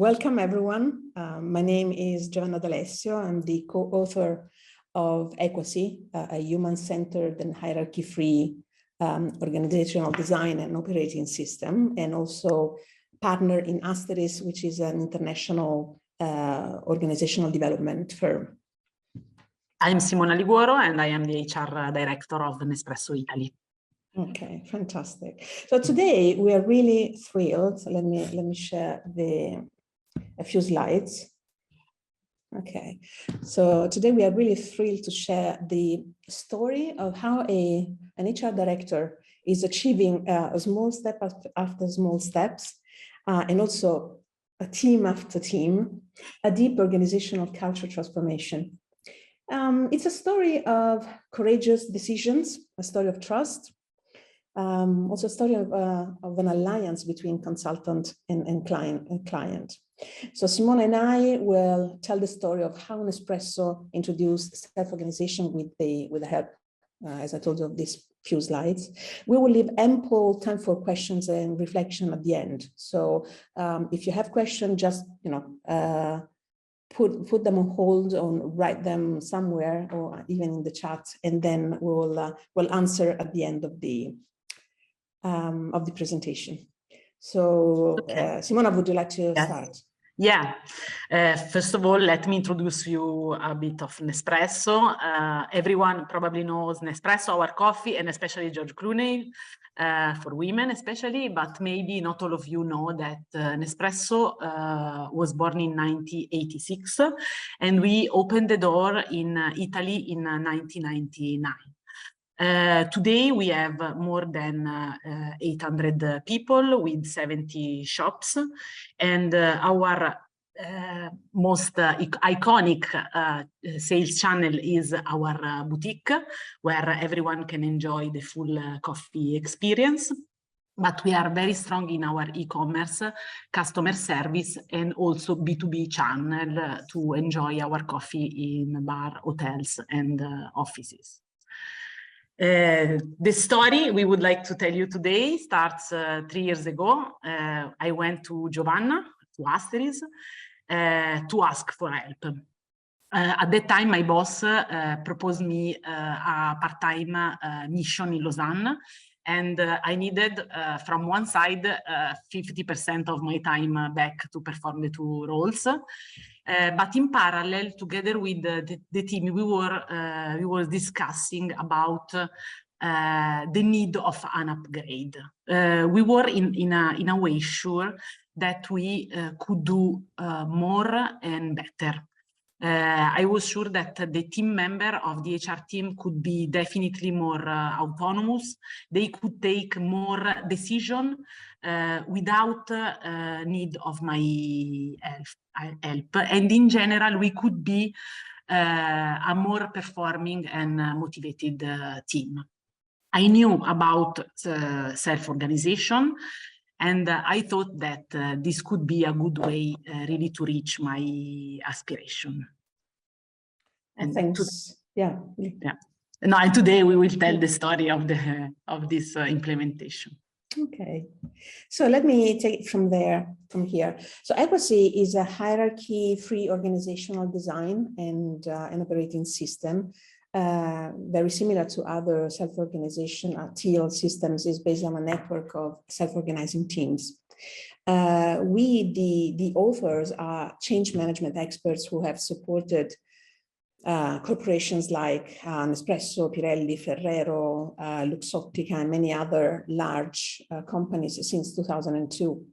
Welcome everyone. My name is Giovanna. I'm the co-author of Equacy, a human-centered and hierarchy-free organizational design and operating system, and also partner in Asteris, which is an international organizational development firm. I'm Simona Liguoro, and I am the HR director of Nespresso Italy. Okay, fantastic. So today we are really thrilled. So let me share a few slides. Okay, so today we are really thrilled to share the story of how an HR director is achieving a small step after small steps, and also a team after team, a deep organizational culture transformation. It's a story of courageous decisions, a story of trust, also a story of an alliance between consultant and client. So Simona and I will tell the story of how Nespresso introduced self-organization with the help, as I told you, of these few slides. We will leave ample time for questions and reflection at the end. So if you have questions, just put them on hold or write them somewhere, or even in the chat, and then we'll answer at the end of the presentation. So okay. Simona, would you like to start? Yeah, first of all, let me introduce you a bit of Nespresso. Everyone probably knows Nespresso, our coffee, and especially George Clooney, for women especially, but maybe not all of you know that Nespresso was born in 1986, and we opened the door in Italy in 1999. Today we have more than 800 people with 70 shops, and our most iconic sales channel is our boutique, where everyone can enjoy the full coffee experience. But we are very strong in our e-commerce, customer service, and also B2B channel to enjoy our coffee in bar, hotels, and offices. The story we would like to tell you today starts 3 years ago. I went to Giovanna, to Asteris, to ask for help. At that time, my boss proposed me a part-time mission in Lausanne, and I needed, from one side, 50% of my time back to perform the 2 roles. But in parallel, together with the team, we were discussing about the need of an upgrade. We were in a way sure that we could do more and better. I was sure that the team member of the HR team could be definitely more autonomous. They could take more decision without need of my help. And in general, we could be a more performing and motivated team. I knew about self-organization, and I thought that this could be a good way really to reach my aspiration. And thanks. Yeah. No, and today we will tell the story of this implementation. Okay, so let me take it from here. So Equacy is a hierarchy-free organizational design and an operating system. Very similar to other self-organization TL systems, is based on a network of self-organizing teams. We, the authors, are change management experts who have supported corporations like Nespresso, Pirelli, Ferrero, Luxottica, and many other large companies since 2002.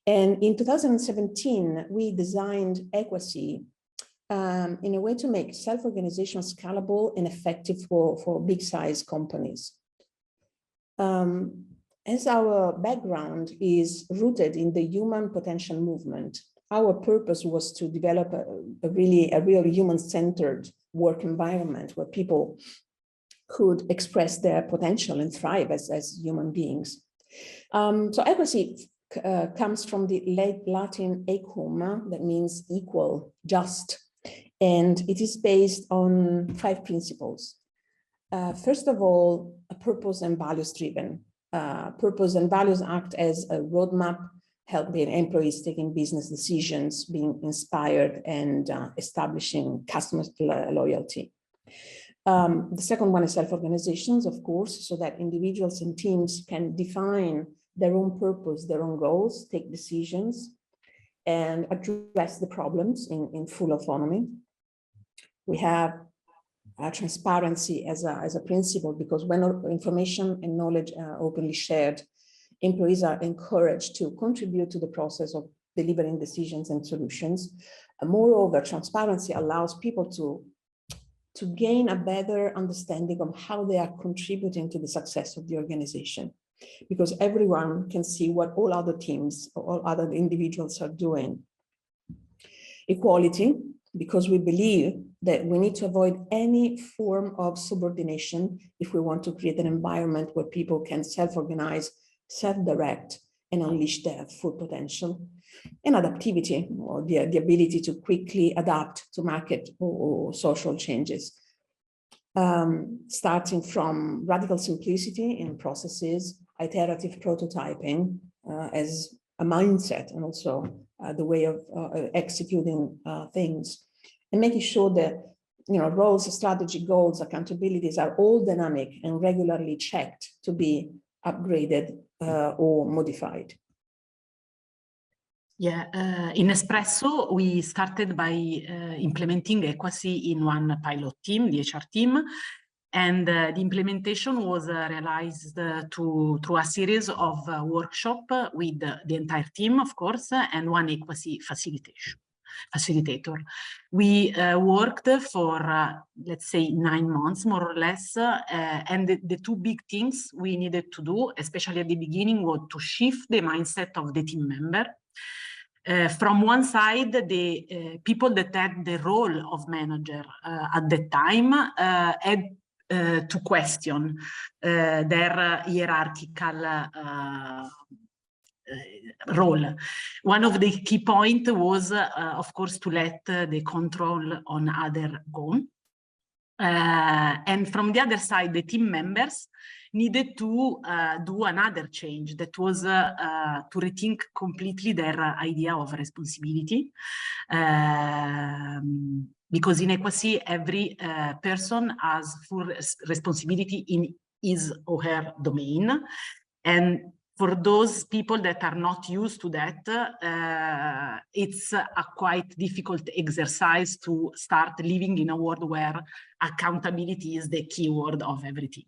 And in 2017, we designed Equacy in a way to make self-organization scalable and effective for big-size companies. As our background is rooted in the human potential movement, our purpose was to develop a real human-centered work environment where people could express their potential and thrive as human beings. So Equacy comes from the late Latin equum, that means equal, just, and it is based on 5 principles. First of all, a purpose and values driven. Purpose and values act as a roadmap, helping employees taking business decisions, being inspired, and establishing customer loyalty. The second one is self-organizations, of course, so that individuals and teams can define their own purpose, their own goals, take decisions, and address the problems in full autonomy. We have transparency as a principle, because when information and knowledge are openly shared, employees are encouraged to contribute to the process of delivering decisions and solutions. Moreover, transparency allows people to gain a better understanding of how they are contributing to the success of the organization, because everyone can see what all other teams or all other individuals are doing. Equality, because we believe that we need to avoid any form of subordination if we want to create an environment where people can self-organize, self-direct, and unleash their full potential. And adaptivity, or the ability to quickly adapt to market or social changes. Starting from radical simplicity in processes, iterative prototyping as a mindset, and also the way of executing things, and making sure that roles, strategy, goals, accountabilities are all dynamic and regularly checked to be upgraded or modified. Yeah, in Nespresso, we started by implementing equity in one pilot team, the HR team, and the implementation was realized through a series of workshops with the entire team, of course, and one equity facilitator. We worked for, let's say, 9 months, more or less, and the two big things we needed to do, especially at the beginning, was to shift the mindset of the team member. From one side, the people that had the role of manager at that time had to question their hierarchical role. One of the key points was, of course, to let the control on other go. And from the other side, the team members needed to do another change, that was to rethink completely their idea of responsibility. Because in equity, every person has full responsibility in his or her domain. And for those people that are not used to that, it's a quite difficult exercise to start living in a world where accountability is the keyword of everything.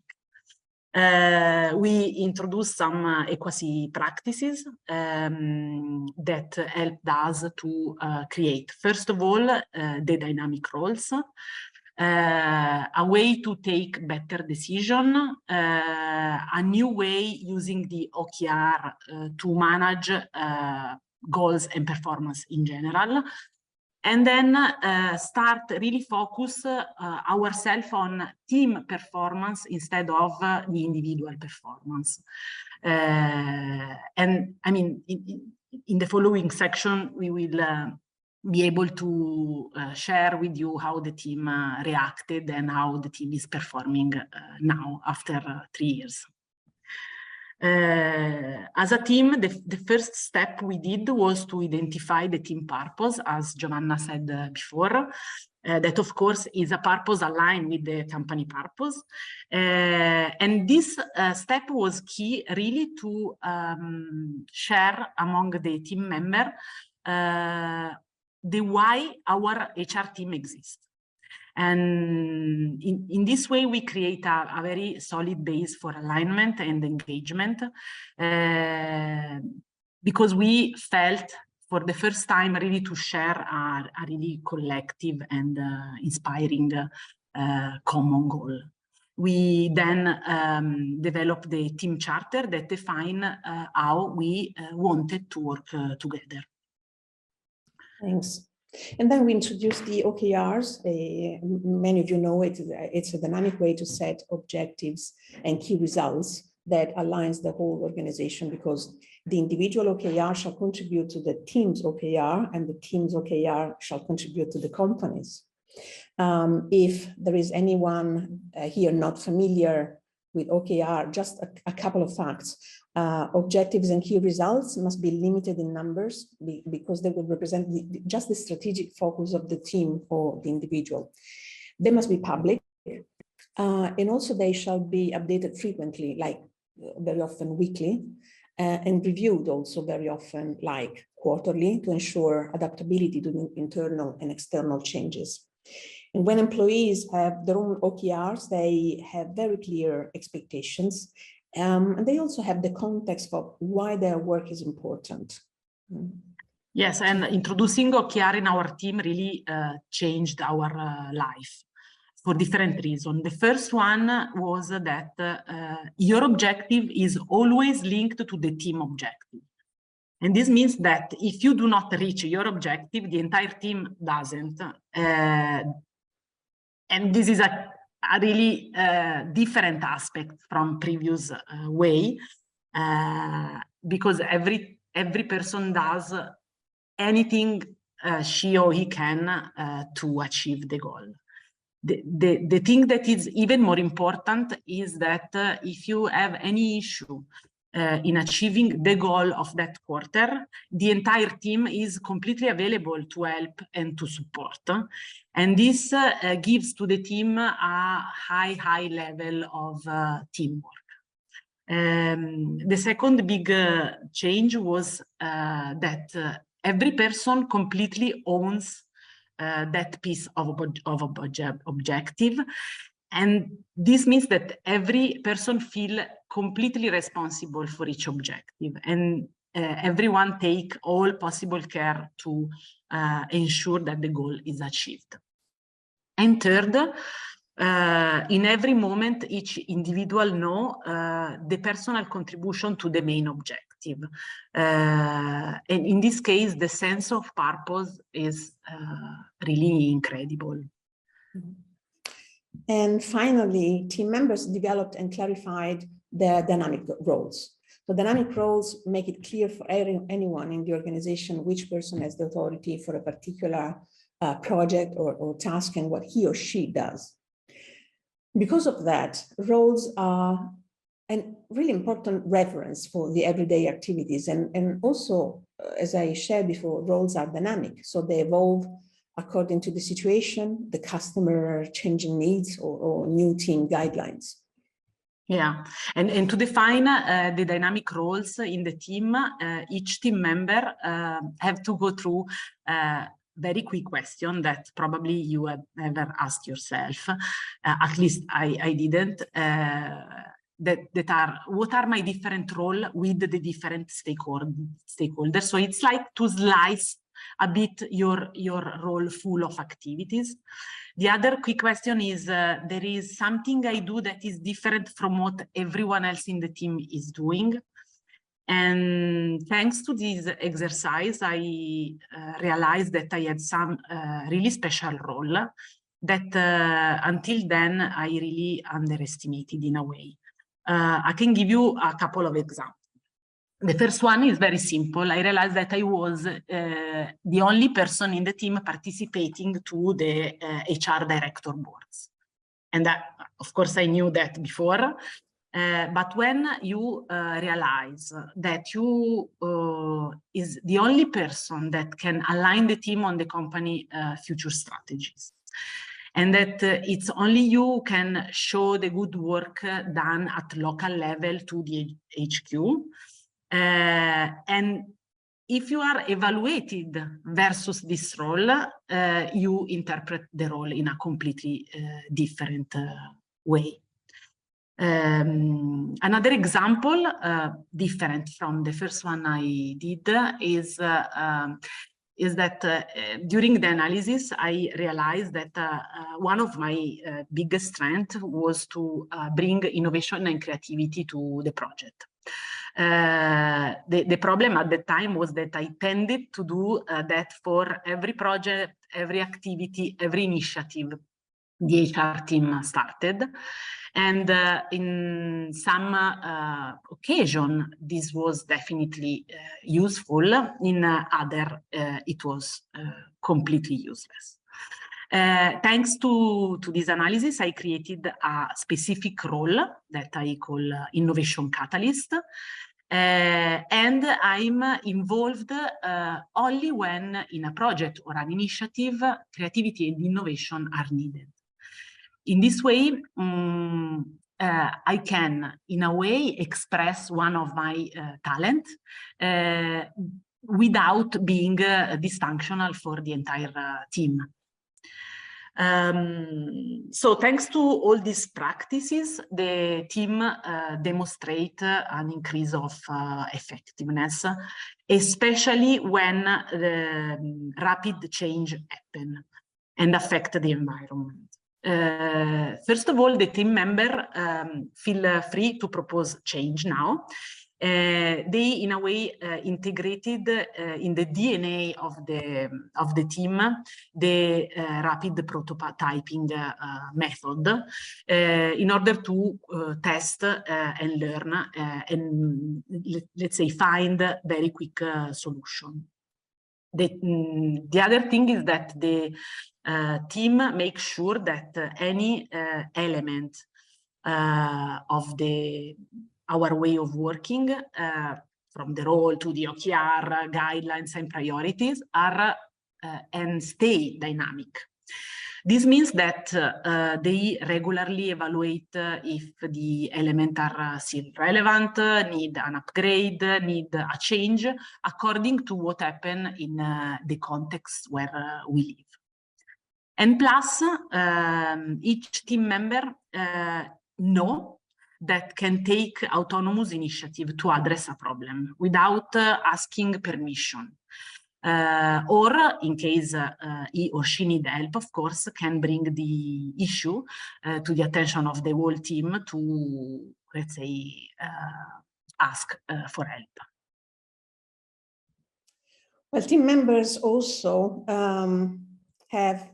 We introduced some equity practices that helped us to create, first of all, the dynamic roles, a way to take better decision, a new way using the OKR to manage goals and performance in general, and then start really focus ourselves on team performance instead of the individual performance. And I mean, in the following section, we will be able to share with you how the team reacted and how the team is performing now after 3 years. As a team, the first step we did was to identify the team purpose, as Giovanna said before. That, of course, is a purpose aligned with the company purpose. And this step was key really to share among the team members the why our HR team exists. And in this way, we create a very solid base for alignment and engagement, because we felt for the first time really to share a really collective and inspiring common goal. We then developed the team charter that define how we wanted to work together. Thanks. And then we introduced the OKRs. Many of you know it's a dynamic way to set objectives and key results that aligns the whole organization, because the individual OKR shall contribute to the team's OKR, and the team's OKR shall contribute to the company's. If there is anyone here not familiar with OKR, just a couple of facts. Objectives and key results must be limited in numbers because they will represent just the strategic focus of the team or the individual. They must be public, and also they shall be updated frequently, like very often weekly, and reviewed also very often, like quarterly, to ensure adaptability to the internal and external changes. And when employees have their own OKRs, they have very clear expectations. And they also have the context for why their work is important. Yes, and introducing OKR in our team really changed our life for different reasons. The first one was that your objective is always linked to the team objective. And this means that if you do not reach your objective, the entire team doesn't. And this is a really different aspect from previous way, because every person does anything she or he can to achieve the goal. The thing that is even more important is that if you have any issue in achieving the goal of that quarter, the entire team is completely available to help and to support. And this gives to the team a high level of teamwork. The second big change was that every person completely owns that piece of objective. And this means that every person feels completely responsible for each objective, and everyone take all possible care to ensure that the goal is achieved. And third, in every moment, each individual know the personal contribution to the main objective. And in this case, the sense of purpose is really incredible. And finally, team members developed and clarified their dynamic roles. So dynamic roles make it clear for anyone in the organization which person has the authority for a particular project or task and what he or she does. Because of that, roles are a really important reference for the everyday activities. And also, as I shared before, roles are dynamic. So they evolve according to the situation, the customer changing needs or new team guidelines. Yeah, and to define the dynamic roles in the team, each team member have to go through very quick question that probably you have never asked yourself, at least I didn't, that are, what are my different role with the different stakeholders? So it's like to slice a bit your role full of activities. The other quick question is, there is something I do that is different from what everyone else in the team is doing. And thanks to this exercise, I realized that I had some really special role that until then I really underestimated in a way. I can give you a couple of examples. The first one is very simple. I realized that I was the only person in the team participating to the HR director boards. And of course, I knew that before. But when you realize that you is the only person that can align the team on the company future strategies, and that it's only you who can show the good work done at local level to the HQ, and if you are evaluated versus this role, you interpret the role in a completely different way. Another example, different from the first one I did, is that during the analysis, I realized that one of my biggest strengths was to bring innovation and creativity to the project. The problem at the time was that I tended to do that for every project, every activity, every initiative the HR team started. And in some occasion, this was definitely useful. In other, it was completely useless. Thanks to this analysis, I created a specific role that I call innovation catalyst. And I'm involved only when in a project or an initiative, creativity and innovation are needed. In this way, I can, in a way, express one of my talent without being dysfunctional for the entire team. So thanks to all these practices, the team demonstrate an increase of effectiveness, especially when the rapid change happen and affect the environment. First of all, the team member feel free to propose change now. They, in a way, integrated in the DNA of the team the rapid prototyping method in order to test and learn and let's say find very quick solution. The other thing is that the team makes sure that any element of our way of working, from the role to the OKR, guidelines and priorities are and stay dynamic. This means that they regularly evaluate if the elements are still relevant, need an upgrade, need a change, according to what happened in the context where we live. And plus, each team member know that can take autonomous initiative to address a problem without asking permission. Or in case he or she need help, of course, can bring the issue to the attention of the whole team to, let's say, ask for help. Well, team members also have,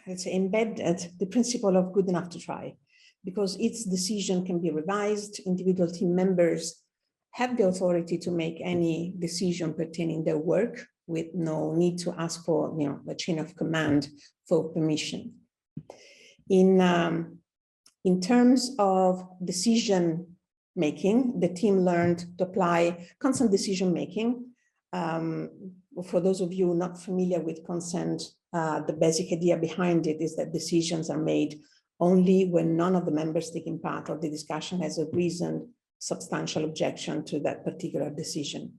let's say, embedded the principle of good enough to try, because each decision can be revised. Individual team members have the authority to make any decision pertaining their work with no need to ask for, a chain of command for permission. In terms of decision making, the team learned to apply consent decision making. For those of you not familiar with consent, the basic idea behind it is that decisions are made only when none of the members taking part of the discussion has a reasoned substantial objection to that particular decision.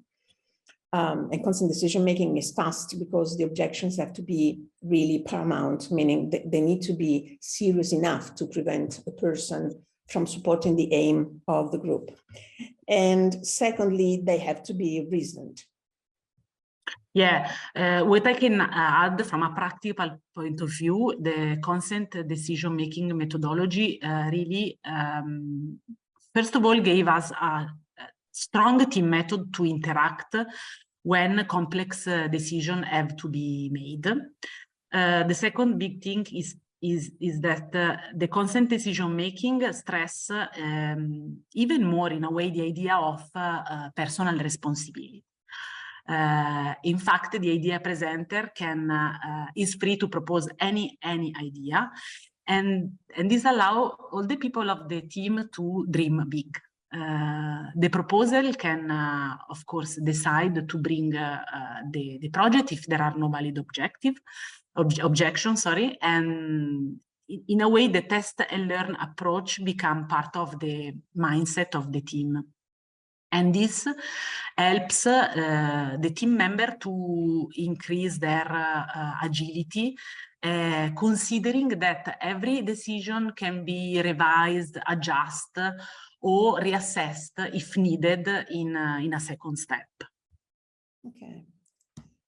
And consent decision making is fast because the objections have to be really paramount, meaning they need to be serious enough to prevent a person from supporting the aim of the group. And secondly, they have to be reasoned. Yeah, what I can add from a practical point of view, the consent decision-making methodology really, first of all, gave us a strong team method to interact when complex decisions have to be made. The second big thing is that the consent decision-making stress even more in a way the idea of personal responsibility. In fact, the idea presenter is free to propose any idea, and this allows all the people of the team to dream big. The proposal can, of course, decide to bring the project if there are no valid objections, and in a way, the test and learn approach become part of the mindset of the team. And this helps the team member to increase their agility, considering that every decision can be revised, adjusted, or reassessed if needed in a second step. Okay,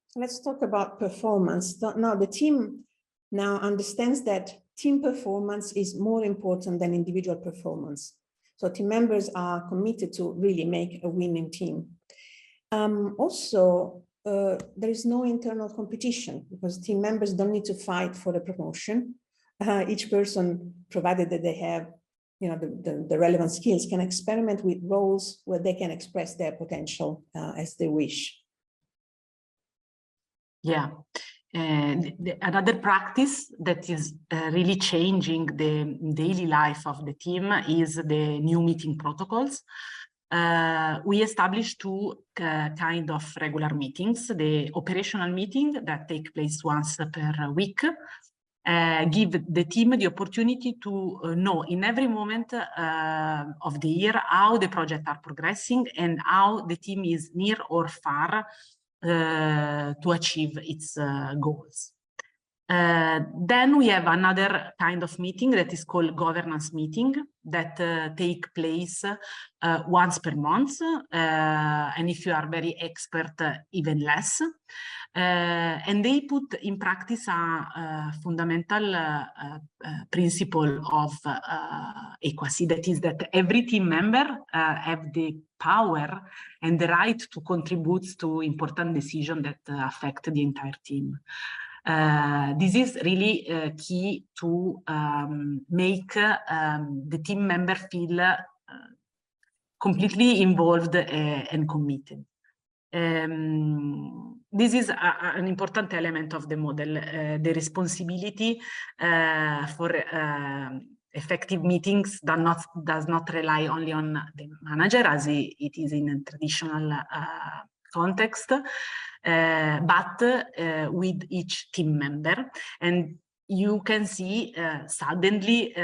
so let's talk about performance. Now, the team now understands that team performance is more important than individual performance. So team members are committed to really make a winning team. Also, there is no internal competition because team members don't need to fight for the promotion. Each person, provided that they have, the relevant skills, can experiment with roles where they can express their potential as they wish. Yeah. Another practice that is really changing the daily life of the team is the new meeting protocols. we established two kind of regular meetings. The operational meeting that take place once per week, give the team the opportunity to know in every moment of the year how the projects are progressing and how the team is near or far to achieve its goals. Then we have another kind of meeting that is called governance meeting that take place once per month, and if you are very expert, even less. And they put in practice a fundamental principle of equity, that is that every team member have the power and the right to contribute to important decisions that affect the entire team. This is really key to make the team member feel completely involved and committed. This is an important element of the model, the responsibility for effective meetings does not rely only on the manager as it is in a traditional context, but with each team member. And you can see suddenly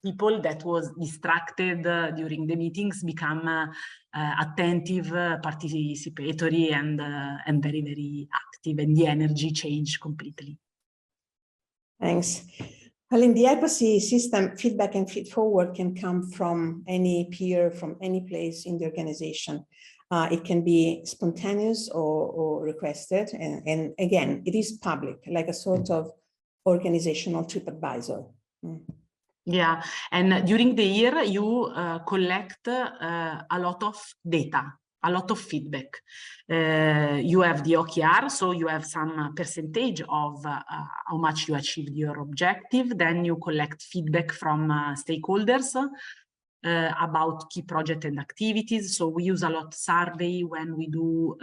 people that was distracted during the meetings become attentive, participatory, and very, very active, and the energy change completely. Thanks. Well, in the equity system, feedback and feed-forward can come from any peer, from any place in the organization. It can be spontaneous or requested. And again, it is public, like a sort of organizational TripAdvisor. Yeah, and during the year, you collect a lot of data, a lot of feedback. You have the OKR, so you have some percentage of how much you achieved your objective. Then you collect feedback from stakeholders about key project and activities. So we use a lot survey when we do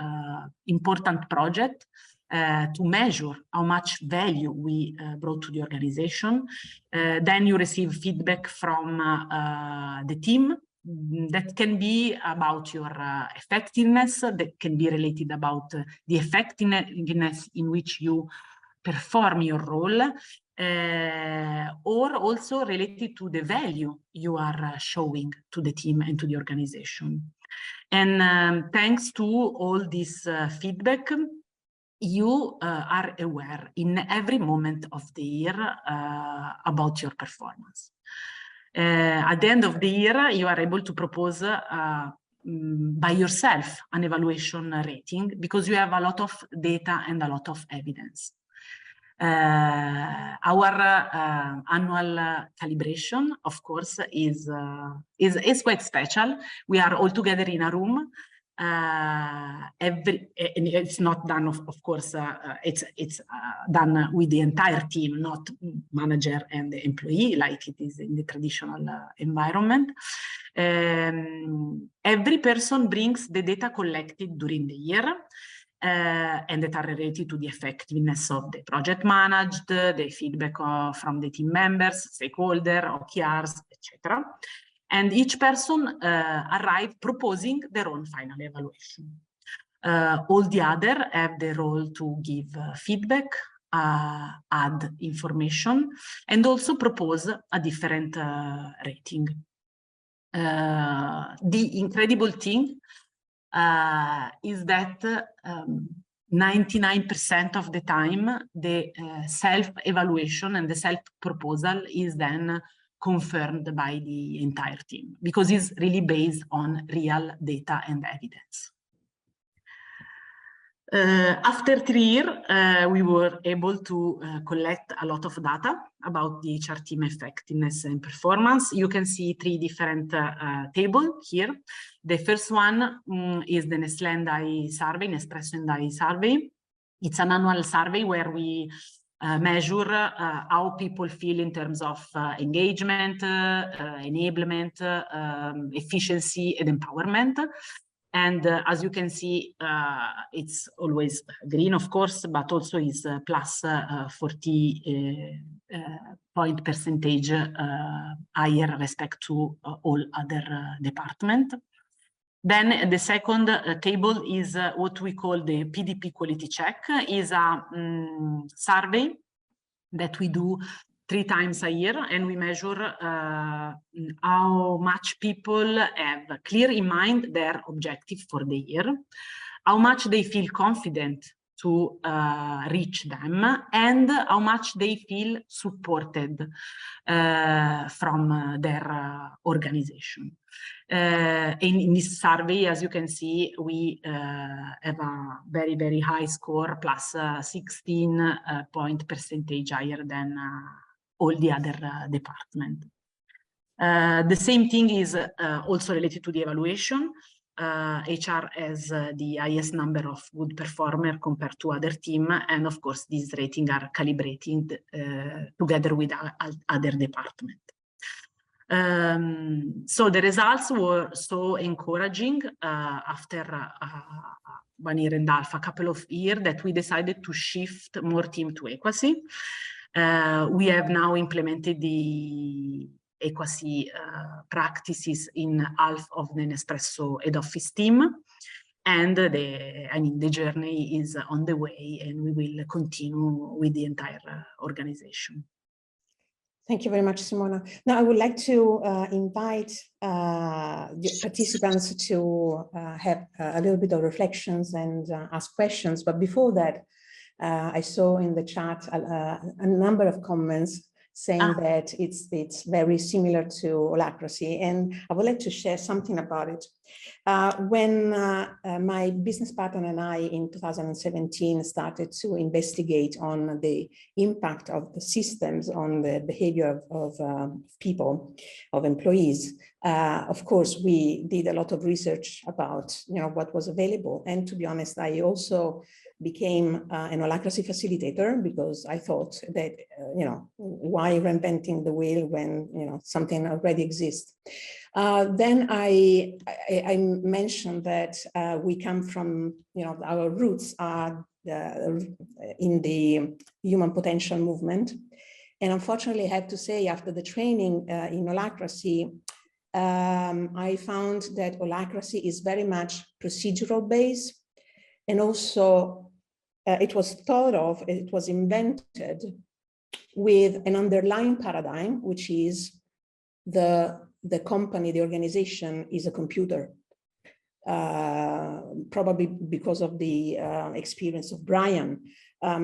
important project to measure how much value we brought to the organization. Then you receive feedback from the team that can be about your effectiveness, that can be related about the effectiveness in which you perform your role, or also related to the value you are showing to the team and to the organization. And thanks to all this feedback, you are aware in every moment of the year about your performance. At the end of the year, you are able to propose by yourself an evaluation rating because you have a lot of data and a lot of evidence. Our annual calibration, of course, is quite special. We are all together in a room. And it's not done, of course, it's done with the entire team, not manager and the employee like it is in the traditional environment. Every person brings the data collected during the year and that are related to the effectiveness of the project managed, the feedback from the team members, stakeholder, OKRs, etc. And each person arrives proposing their own final evaluation. All the other have the role to give feedback, add information, and also propose a different rating. The incredible thing is that 99% of the time, the self-evaluation and the self-proposal is then confirmed by the entire team because it's really based on real data and evidence. After 3 years, we were able to collect a lot of data about the HR team effectiveness and performance. You can see 3 different tables here. The first one is the Nestlé and I survey, Nespresso and I survey. It's an annual survey where we measure how people feel in terms of engagement, enablement, efficiency, and empowerment. And as you can see, it's always green, of course, but also is plus 40 point percentage higher respect to all other departments. Then the second table is what we call the PDP quality check, is a survey that we do 3 times a year, and we measure how much people have clear in mind their objective for the year, how much they feel confident to reach them, and how much they feel supported from their organization. In this survey, as you can see, we have a very, very high score, plus 16 point percentage higher than all the other departments. The same thing is also related to the evaluation. HR has the highest number of good performer compared to other team, and of course these ratings are calibrated together with other departments. So the results were so encouraging after 1 year and a half, a couple of years, that we decided to shift more team to equacy. We have now implemented the equacy practices in half of the Nespresso head office team, and the journey is on the way, and we will continue with the entire organization. Thank you very much, Simona. Now I would like to invite the participants to have a little bit of reflections and ask questions. But before that, I saw in the chat a number of comments saying that it's very similar to holacracy, and I would like to share something about it. When my business partner and I in 2017 started to investigate on the impact of the systems on the behavior of people, of employees, of course, we did a lot of research about what was available. And to be honest, I also became an holacracy facilitator, because I thought that, why reinventing the wheel when, something already exists. Then I mentioned that we come from, our roots are in the human potential movement. And unfortunately, I have to say, after the training in holacracy, I found that holacracy is very much procedural based, and also it was thought of, it was invented with an underlying paradigm, which is the company, the organization is a computer. Probably because of the experience of Brian.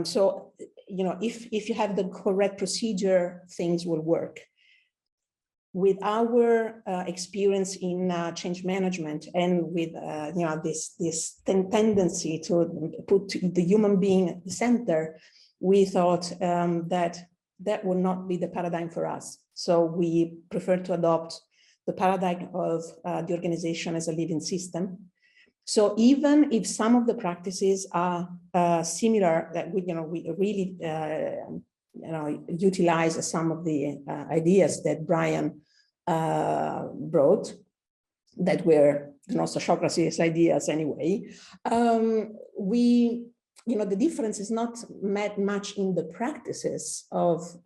So, if you have the correct procedure, things will work. With our experience in change management, and with this tendency to put the human being at the center, we thought that would not be the paradigm for us. So we prefer to adopt the paradigm of the organization as a living system. So even if some of the practices are similar, that we really utilize some of the ideas that Brian brought, that were sociocracy's ideas anyway. The difference is not much in the practices of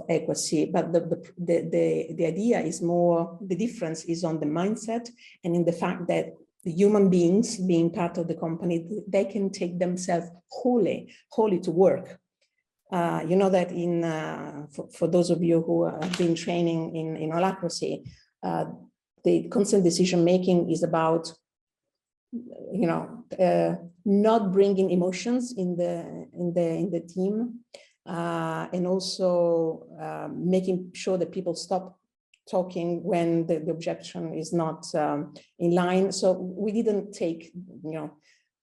equacy, but the idea is more, the difference is on the mindset, and in the fact that the human beings, being part of the company, they can take themselves wholly to work. That for those of you who have been training in holacracy, the constant decision making is about not bringing emotions in the team, and also making sure that people stop talking when the objection is not in line. So we didn't take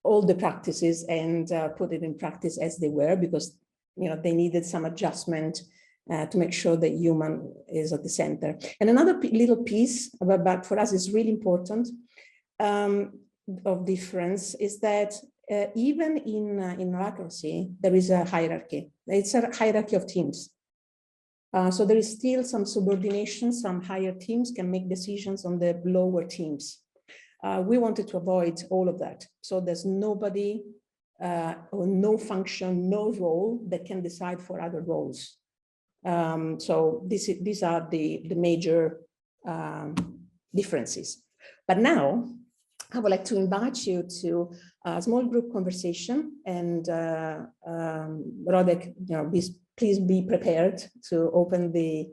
all the practices and put it in practice as they were, because they needed some adjustment to make sure that human is at the center. And another little piece, but for us is really important, of difference, is that even in holacracy, there is a hierarchy. It's a hierarchy of teams. So there is still some subordination. Some higher teams can make decisions on the lower teams. We wanted to avoid all of that. So there's nobody or no function, no role that can decide for other roles. So these are the major differences. But now I would like to invite you to a small group conversation, and Rodek, please be prepared to open the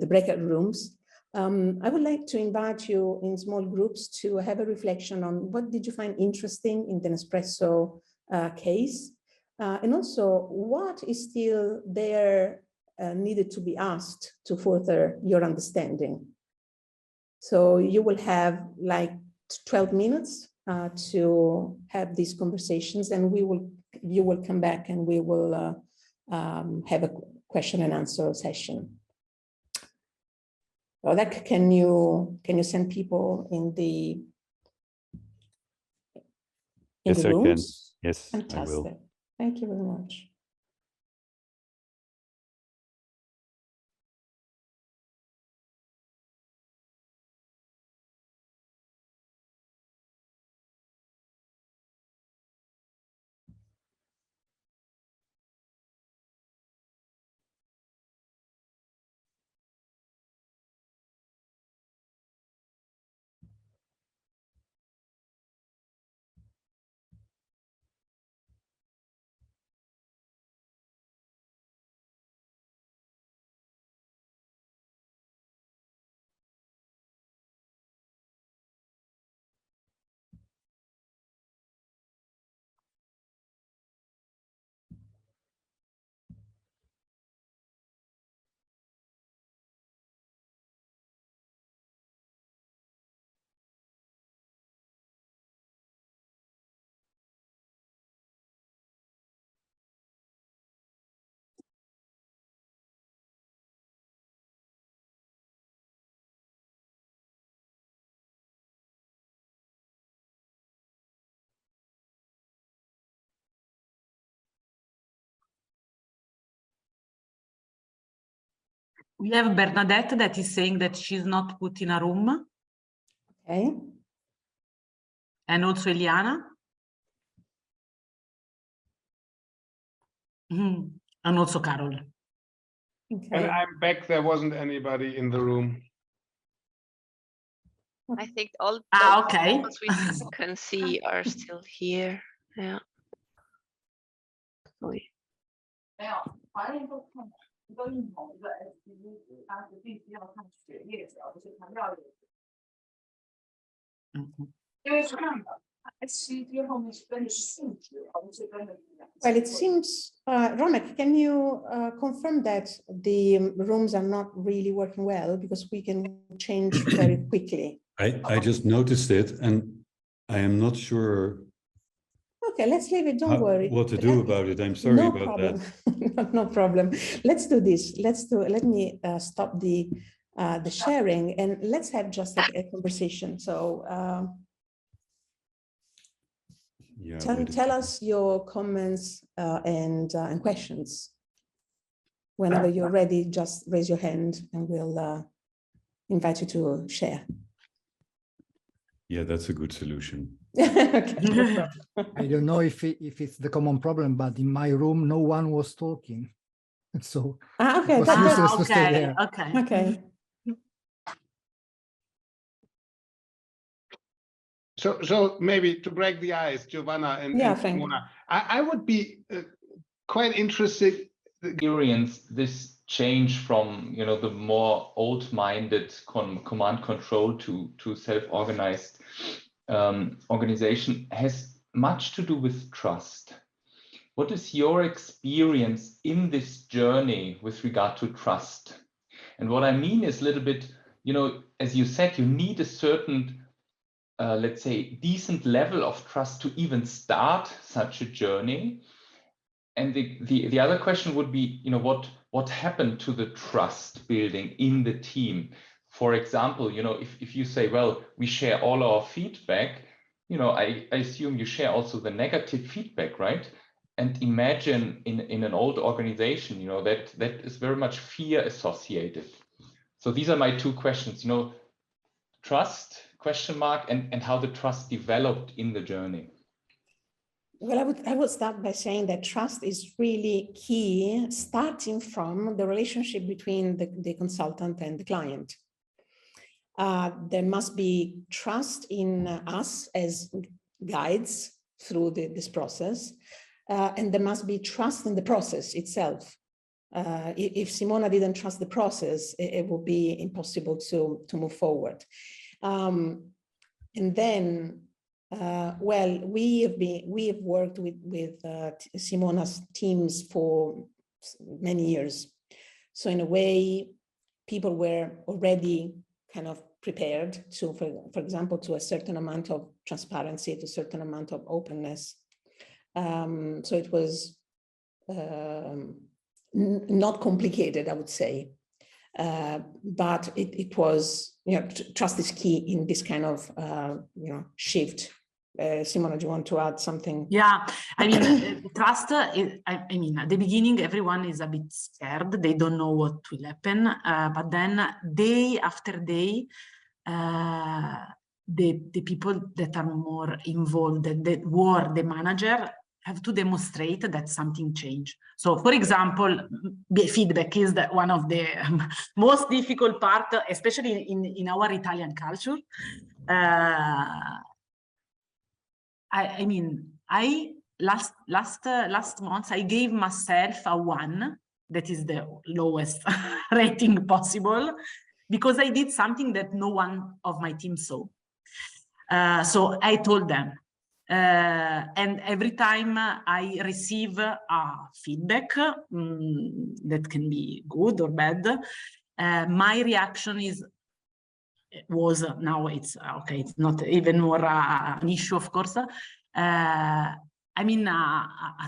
breakout rooms. I would like to invite you in small groups to have a reflection on what did you find interesting in the Nespresso case, and also what is still there needed to be asked to further your understanding. So you will have like 12 minutes to have these conversations, and you will come back and we will have a question and answer session. Rodek, can you send people in the Yes, rooms? I can. Yes, Fantastic. I will. Thank you very much. We have Bernadette that is saying that she's not put in a room. Okay. And also Eliana. And also Carol. Okay. And I'm back. There wasn't anybody in the room. I think all Okay. ones we can see are still here. Yeah. Sorry. Well, it seems, Romek, can you confirm that the rooms are not really working well, because we can change very quickly? I just noticed it, and I am not sure Okay, let's leave it. Don't worry. what to do about it. I'm sorry No about problem. that. No problem. Let's do this. Let me stop the sharing, and let's have just a conversation. So Yeah, tell us your comments and questions. Whenever you're ready, just raise your hand and we'll invite you to share. Yeah, that's a good solution. Okay, no problem. I don't know if it's the common problem, but in my room, no one was talking. So Okay, it was useless to stay there. Okay. Okay. So maybe to break the ice, Giovanna and Simona, I would be quite interested. Experience this change from the more old-minded command control to self-organized organization has much to do with trust. What is your experience in this journey with regard to trust? And what I mean is a little bit, as you said, you need a certain, let's say, decent level of trust to even start such a journey. And the other question would be, what happened to the trust building in the team? For example, if you say, well, we share all our feedback, I assume you share also the negative feedback, right? And imagine in an old organization, that is very much fear associated. So these are my two questions, trust, question mark, and how the trust developed in the journey. Well, I would start by saying that trust is really key, starting from the relationship between the consultant and the client. There must be trust in us as guides through this process, and there must be trust in the process itself. If Simona didn't trust the process, it would be impossible to move forward. And then, well, we have worked with Simona's teams for many years. So in a way, people were already kind of prepared to, for example, to a certain amount of transparency, to a certain amount of openness. So it was not complicated, I would say, but it was, you know, trust is key in this kind of, you know, shift. Simona, do you want to add something? Yeah, I mean, trust is, I mean, at the beginning, everyone is a bit scared. They don't know what will happen. But then day after day, the people that are more involved, that were the manager, have to demonstrate that something changed. So, for example, feedback is one of the most difficult part, especially in our Italian culture. I mean, last month I gave myself a 1, that is the lowest rating possible, because I did something that no one of my team saw. So I told them, and every time I receive feedback that can be good or bad, my reaction was now it's okay, it's not even more an issue, of course. I mean,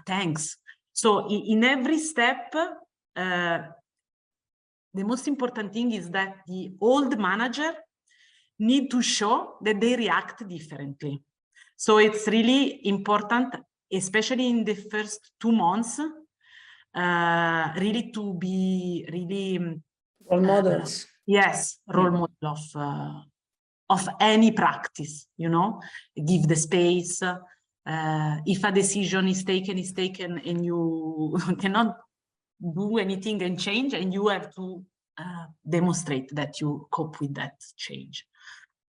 thanks. So in every step, the most important thing is that the old manager need to show that they react differently. So it's really important, especially in the first 2 months, really to be really role models. Yes, role model of any practice, you know, give the space. If a decision is taken and you cannot do anything and change, and you have to demonstrate that you cope with that change.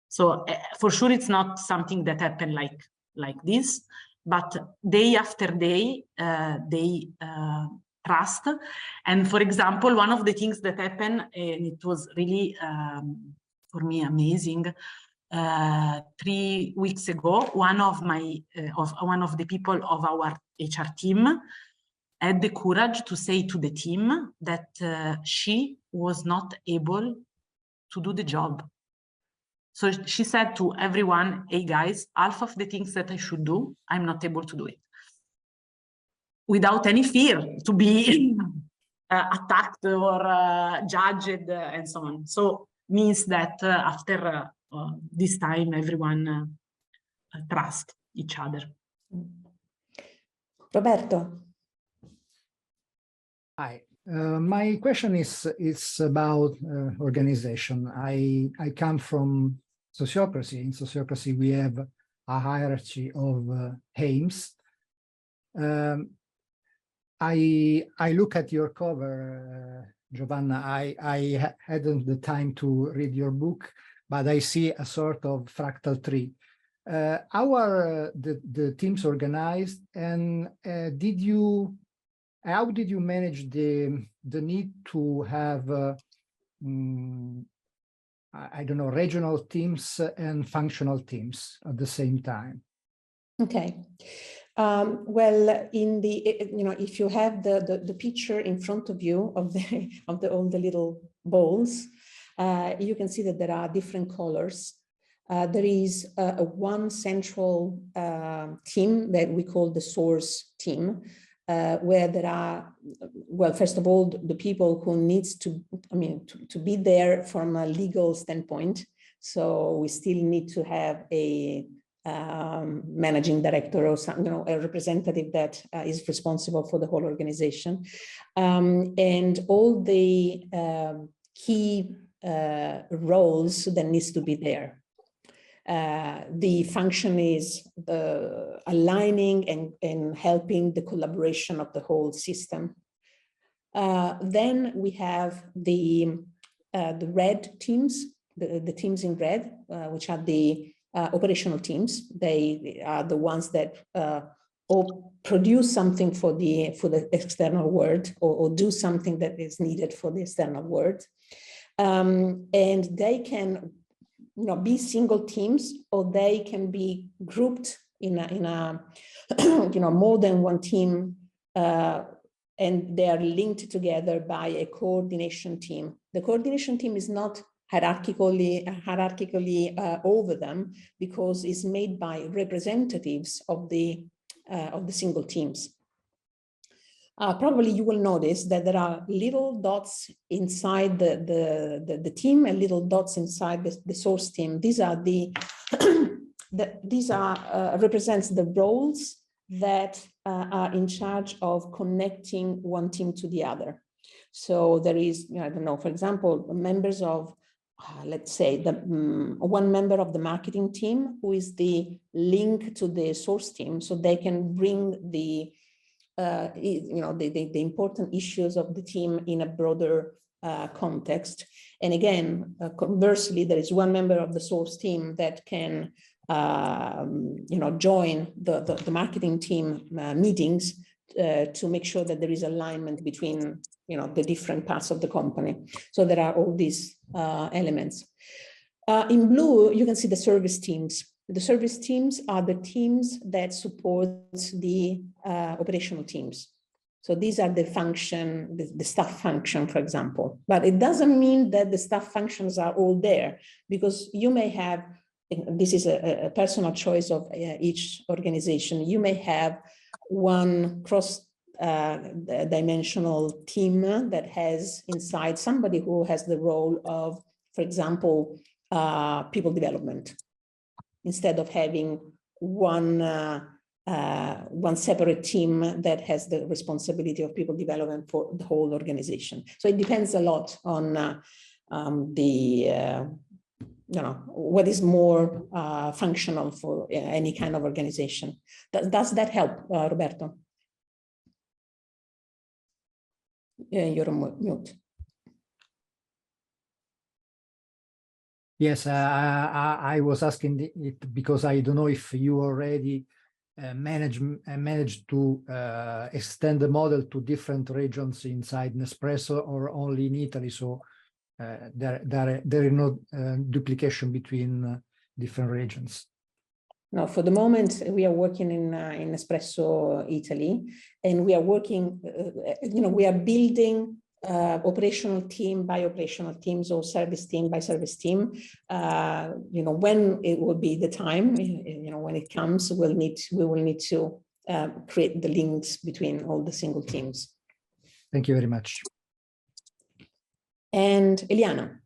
So for sure, it's not something that happened like this, but day after day, they trust. And for example, one of the things that happened, and it was really for me amazing, 3 weeks ago, one of the people of our HR team had the courage to say to the team that she was not able to do the job. So she said to everyone, hey guys, half of the things that I should do, I'm not able to do it. Without any fear to be attacked or judged and so on. So means that after this time, everyone trust each other. Roberto. Hi. My question is about organization. I come from sociocracy. In sociocracy, we have a hierarchy of aims. I look at your cover, Giovanna. I hadn't the time to read your book, but I see a sort of fractal tree. How are the teams organized, and how did you manage the need to have I don't know, regional teams and functional teams at the same time? Okay. Well, if you have the picture in front of you of all the little balls, you can see that there are different colors. There is one central team that we call the source team, where there are, well, first of all, the people who needs to be there from a legal standpoint. So we still need to have a managing director or some, a representative that is responsible for the whole organization, and all the key roles that needs to be there. The function is aligning and helping the collaboration of the whole system. Then we have the red teams, the teams in red, which are the operational teams. They are the ones that or produce something for the external world, or do something that is needed for the external world. And they can be single teams, or they can be grouped in a more than one team, and they are linked together by a coordination team. The coordination team is not hierarchically over them, because it's made by representatives of the single teams. Probably you will notice that there are little dots inside the team and little dots inside the source team. These are represents the roles that are in charge of connecting one team to the other. So there is, I don't know, for example, members of, let's say, one member of the marketing team who is the link to the source team, so they can bring the important issues of the team in a broader context. And again, conversely, there is one member of the source team that can join the marketing team meetings to make sure that there is alignment between the different parts of the company. So there are all these elements. In blue, you can see the service teams. The service teams are the teams that support the operational teams. So these are the function, the staff function, for example. But it doesn't mean that the staff functions are all there, because you may have, this is a personal choice of each organization, you may have one cross-dimensional team that has inside somebody who has the role of, for example, people development, instead of having one separate team that has the responsibility of people development for the whole organization. So it depends a lot on what is more functional for any kind of organization. Does that help, Roberto? You're on mute. Yes, I was asking it because I don't know if you already managed to extend the model to different regions inside Nespresso, or only in Italy. So there is no duplication between different regions. No, for the moment, we are working in Nespresso Italy, and we are working, we are building operational team by operational teams, or service team by service team. When it will be the time, when it comes, we will need to create the links between all the single teams. Thank you very much. And Eliana.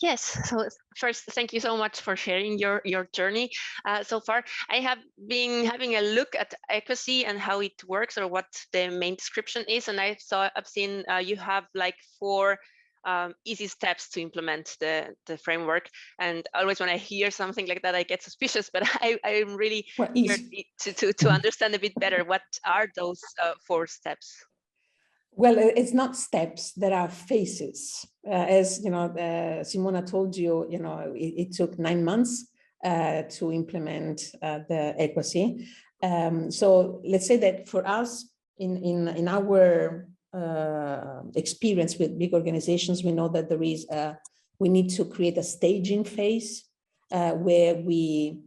Yes, so first, thank you so much for sharing your journey so far. I have been having a look at Equacy and how it works, or what the main description is, and I've seen you have like 4 easy steps to implement the framework. And always when I hear something like that, I get suspicious, but I'm really eager to understand a bit better, what are those 4 steps? Well, it's not steps, there are phases. As Simona told you, it took 9 months to implement the Equacy. So let's say that for us, in our experience with big organizations, we know that there is we need to create a staging phase where we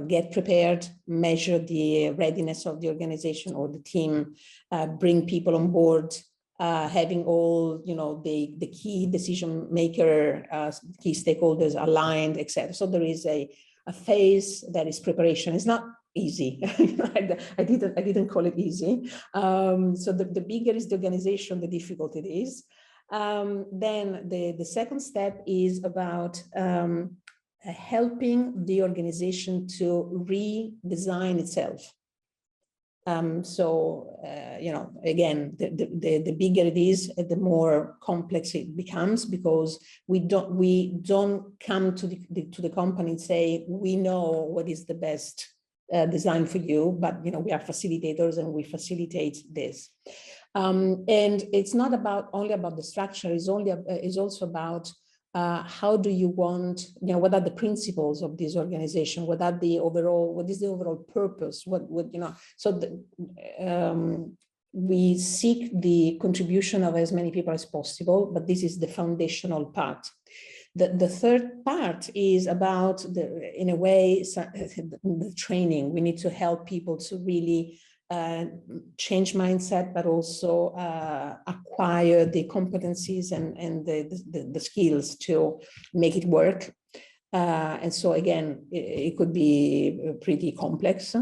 get prepared, measure the readiness of the organization or the team, bring people on board, having all the key decision maker, key stakeholders aligned, etc. So there is a phase that is preparation. It's not easy. I didn't call it easy. So the bigger is the organization, the difficult it is. Then the second step is about helping the organization to redesign itself. Again, the bigger it is, the more complex it becomes, because we don't come to the company and say, we know what is the best design for you, but we are facilitators and we facilitate this. And it's not only about the structure, it's also about how do you want, what are the principles of this organization? What is the overall purpose? So we seek the contribution of as many people as possible, but this is the foundational part. The third part is about, in a way, the training. We need to help people to really change mindset, but also acquire the competencies and the skills to make it work. And so again, it could be pretty complex.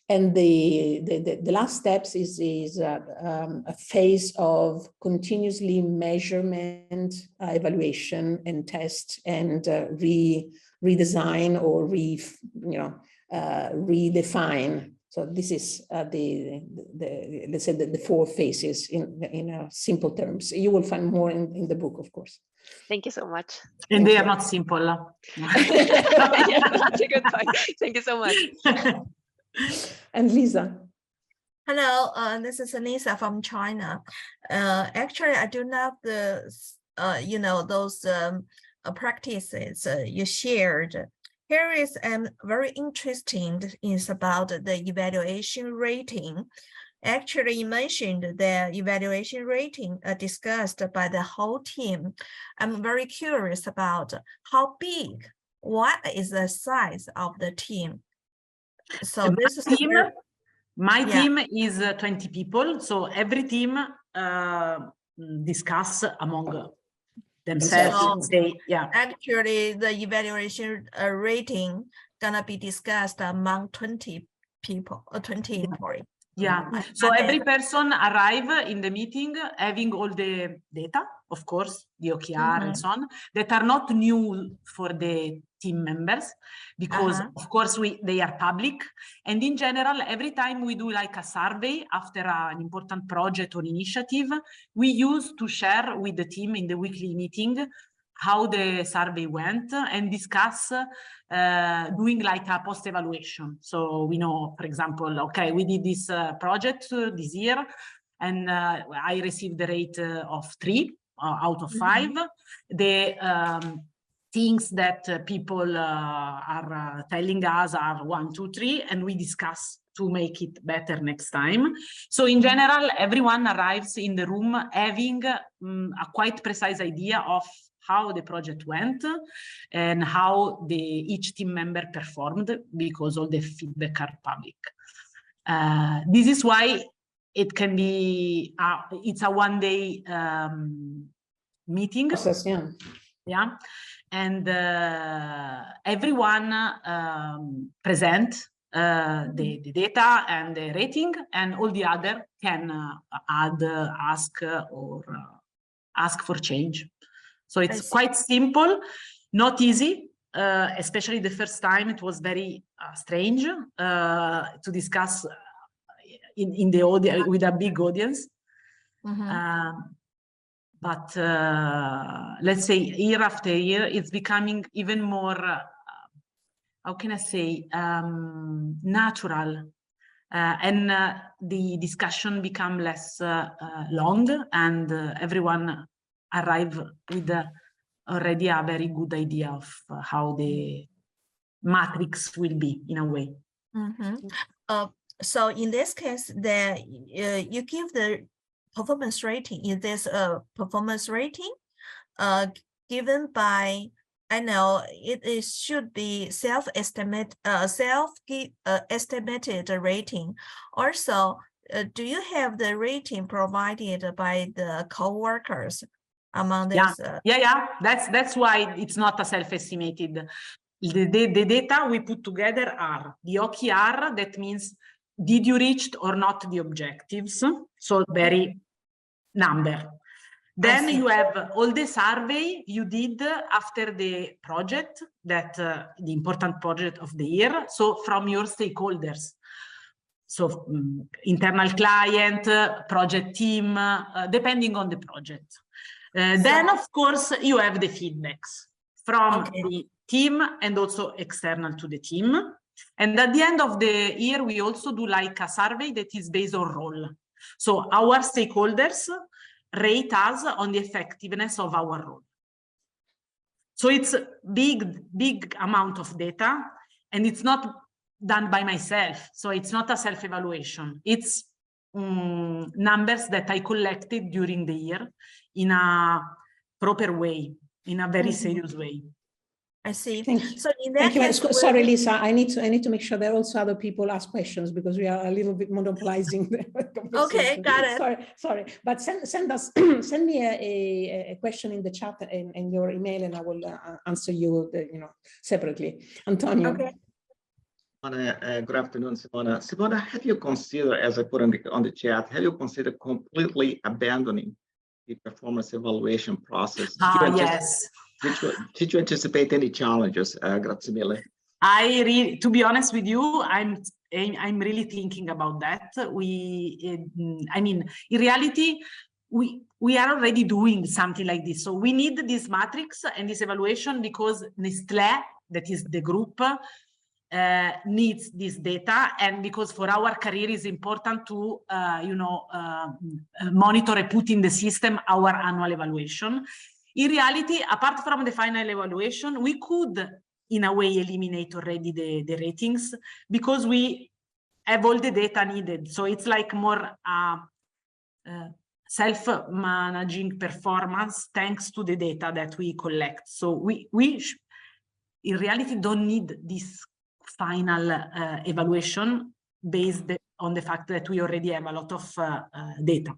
And the last steps is a phase of continuously measurement, evaluation, and test, and redesign or redefine. So this is let's say the 4 phases in simple terms. You will find more in the book, of course. Thank you so much. And they are not simple. Yeah, that's a good point. Thank you so much. And Lisa. Hello, this is Lisa from China. Actually, I do love the, those practices you shared. Here is very interesting is about the evaluation rating. Actually, you mentioned the evaluation rating discussed by the whole team. I'm very curious about how big, what is the size of the team? So this is my team is 20 people. So every team discuss among themselves. So actually, the evaluation rating gonna be discussed among 20 people or 20 employees. Yeah. So every person arrive in the meeting having all the data, of course, the OKR and so on, that are not new for the team members, because of course they are public. And in general, every time we do like a survey after an important project or initiative, we use to share with the team in the weekly meeting how the survey went and discuss doing like a post-evaluation. So we know, for example, okay, we did this project this year, and I received the rate of 3 out of 5. The things that people are telling us are 1, 2, 3, and we discuss to make it better next time. So in general, everyone arrives in the room having a quite precise idea of how the project went and how each team member performed, because all the feedback are public. This is why it can be, it's a one-day meeting. Process, yeah. And everyone present the data and the rating, and all the other can add, ask, or ask for change. So it's quite simple, not easy, especially the first time. It was very strange to discuss in the audience with a big audience. But let's say year after year, it's becoming even more, how can I say, natural. And the discussion become less long, and everyone arrive with already a very good idea of how the matrix will be, in a way. So in this case, you give the performance rating. Is this a performance rating given by, I know it should be estimated rating. Also, do you have the rating provided by the co-workers among this? Yeah. That's why it's not a self-estimated. The data we put together are the OKR, that means did you reach or not the objectives? So very number. Then you have all the survey you did after the project, that the important project of the year. So from your stakeholders. So internal client, project team, depending on the project. Then of course you have the feedbacks from the team and also external to the team. And at the end of the year, we also do like a survey that is based on role. So our stakeholders rate us on the effectiveness of our role. So it's a big amount of data, and it's not done by myself. So it's not a self-evaluation. It's numbers that I collected during the year in a proper way, in a very serious way. I see. Thank you. So in that case, sorry, Lisa, I need to make sure that also other people ask questions, because we are a little bit monopolizing the conversation. Okay, got it. Sorry, but send me a question in the chat and your email, and I will answer you, separately. Antonio. Okay. Good afternoon, Simona. Simona, have you considered, as I put on the chat, have you considered completely abandoning the performance evaluation process? Yes. Did you anticipate any challenges? Grazie mille. To be honest with you, I'm really thinking about that. I mean, in reality, we are already doing something like this. So we need this matrix and this evaluation because Nestlé, that is the group, needs this data, and because for our career is important to monitor and put in the system our annual evaluation. In reality, apart from the final evaluation, we could in a way eliminate already the ratings, because we have all the data needed. So it's like more self-managing performance thanks to the data that we collect. So we in reality don't need this final evaluation based on the fact that we already have a lot of data.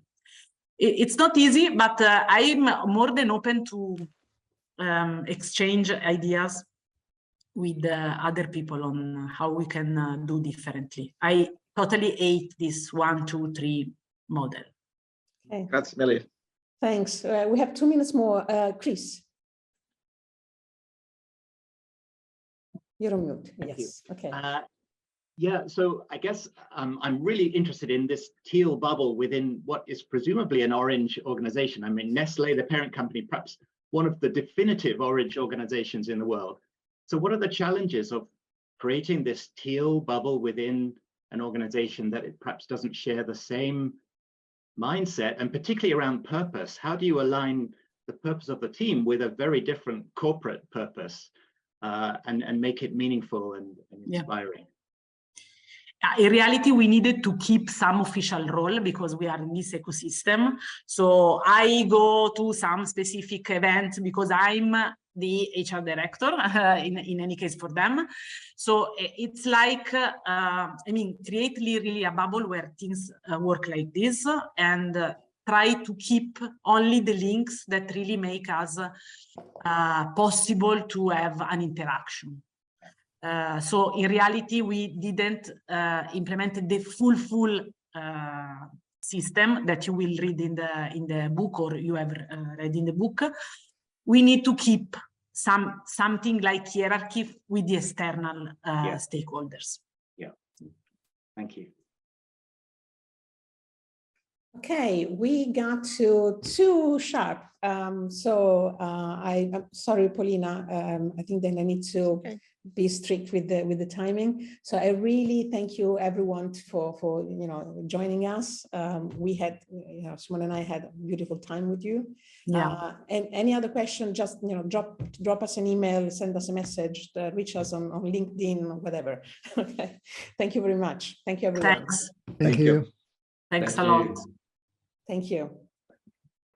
It's not easy, but I'm more than open to exchange ideas with other people on how we can do differently. I totally hate this 1, 2, 3 model. Okay. Grazie mille. Thanks. We have 2 minutes more. Chris. You're on mute. Yes. Okay. Yeah, so I guess I'm really interested in this teal bubble within what is presumably an orange organization. I mean, Nestlé, the parent company, perhaps one of the definitive orange organizations in the world. So what are the challenges of creating this teal bubble within an organization that it perhaps doesn't share the same mindset, and particularly around purpose? How do you align the purpose of the team with a very different corporate purpose and make it meaningful and inspiring? In reality, we needed to keep some official role because we are in this ecosystem. So I go to some specific events because I'm the HR director, in any case for them. So it's like, I mean, create really a bubble where things work like this, and try to keep only the links that really make us possible to have an interaction. So in reality, we didn't implement the full system that you will read in the book, or you have read in the book. We need to keep something like hierarchy with the external stakeholders. Yeah, thank you. Okay, we got to 2 sharp. I'm sorry, Paulina. I think then I need to be strict with the timing. So I really thank you everyone for joining us. We had, Simona and I had a beautiful time with you. Yeah. And any other question, just drop us an email, send us a message, reach us on LinkedIn or whatever. Okay. Thank you very much. Thank you, everyone. Thanks. Thank you. Thanks a lot. Thank you.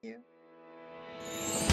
Thank you.